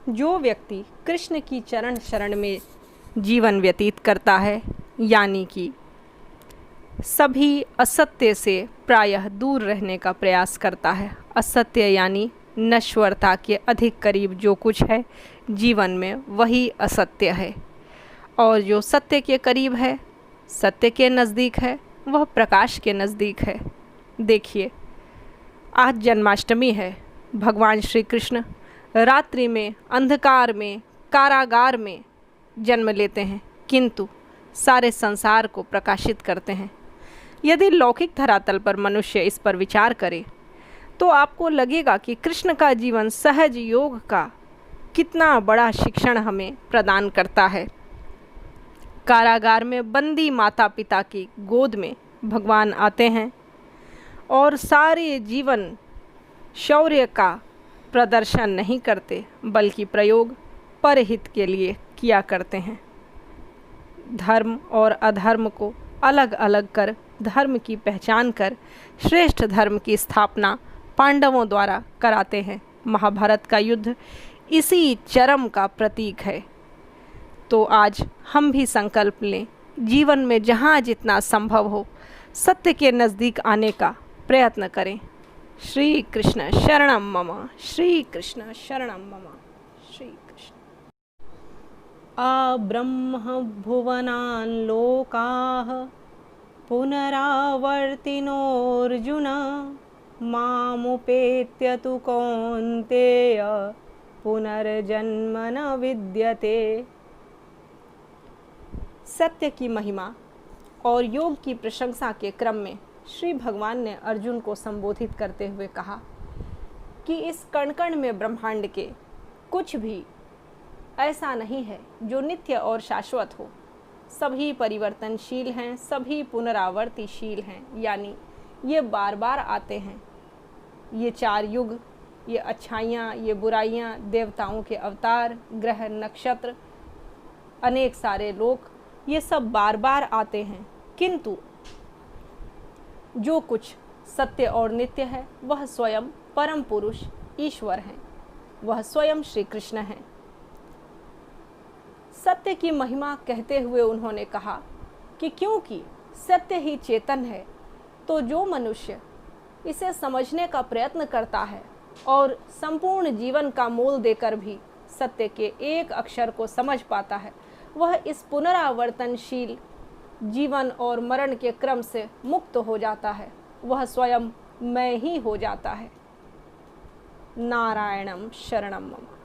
जो व्यक्ति कृष्ण की चरण शरण में जीवन व्यतीत करता है, यानी कि सभी असत्य से प्रायः दूर रहने का प्रयास करता है। असत्य यानी नश्वरता के अधिक करीब जो कुछ है जीवन में, वही असत्य है। और जो सत्य के करीब है, सत्य के नज़दीक है, वह प्रकाश के नज़दीक है। देखिए, आज जन्माष्टमी है। भगवान श्री कृष्ण रात्रि में, अंधकार में, कारागार में जन्म लेते हैं, किंतु सारे संसार को प्रकाशित करते हैं। यदि लौकिक धरातल पर मनुष्य इस पर विचार करे तो आपको लगेगा कि कृष्ण का जीवन सहज योग का कितना बड़ा शिक्षण हमें प्रदान करता है। कारागार में बंदी माता पिता की गोद में भगवान आते हैं और सारे जीवन शौर्य का प्रदर्शन नहीं करते, बल्कि प्रयोग परहित के लिए किया करते हैं। धर्म और अधर्म को अलग अलग कर धर्म की पहचान कर श्रेष्ठ धर्म की स्थापना पांडवों द्वारा कराते हैं। महाभारत का युद्ध इसी चरम का प्रतीक है। तो आज हम भी संकल्प लें, जीवन में जहाँ जितना संभव हो सत्य के नज़दीक आने का प्रयत्न करें। श्री कृष्ण शरणम मम, श्री कृष्ण शरणम मम, श्री कृष्ण। अब्रह्म भुवनान् लोकाः पुनरावर्तिनोऽर्जुन मामुपेत्य तु कौन्तेय पुनर्जन्म न विद्यते। सत्य की महिमा और योग की प्रशंसा के क्रम में श्री भगवान ने अर्जुन को संबोधित करते हुए कहा कि इस कण कण में ब्रह्मांड के कुछ भी ऐसा नहीं है जो नित्य और शाश्वत हो। सभी परिवर्तनशील हैं, सभी पुनरावर्तिशील हैं, यानी ये बार बार आते हैं। ये चार युग, ये अच्छाइयाँ, ये बुराइयाँ, देवताओं के अवतार, ग्रह नक्षत्र, अनेक सारे लोक, ये सब बार बार आते हैं, किंतु जो कुछ सत्य और नित्य है वह स्वयं परम पुरुष ईश्वर हैं, वह स्वयं श्री कृष्ण हैं। सत्य की महिमा कहते हुए उन्होंने कहा कि क्योंकि सत्य ही चेतन है, तो जो मनुष्य इसे समझने का प्रयत्न करता है और संपूर्ण जीवन का मोल देकर भी सत्य के एक अक्षर को समझ पाता है, वह इस पुनरावर्तनशील जीवन और मरण के क्रम से मुक्त हो जाता है। वह स्वयं मैं ही हो जाता है। नारायणम शरणम मम।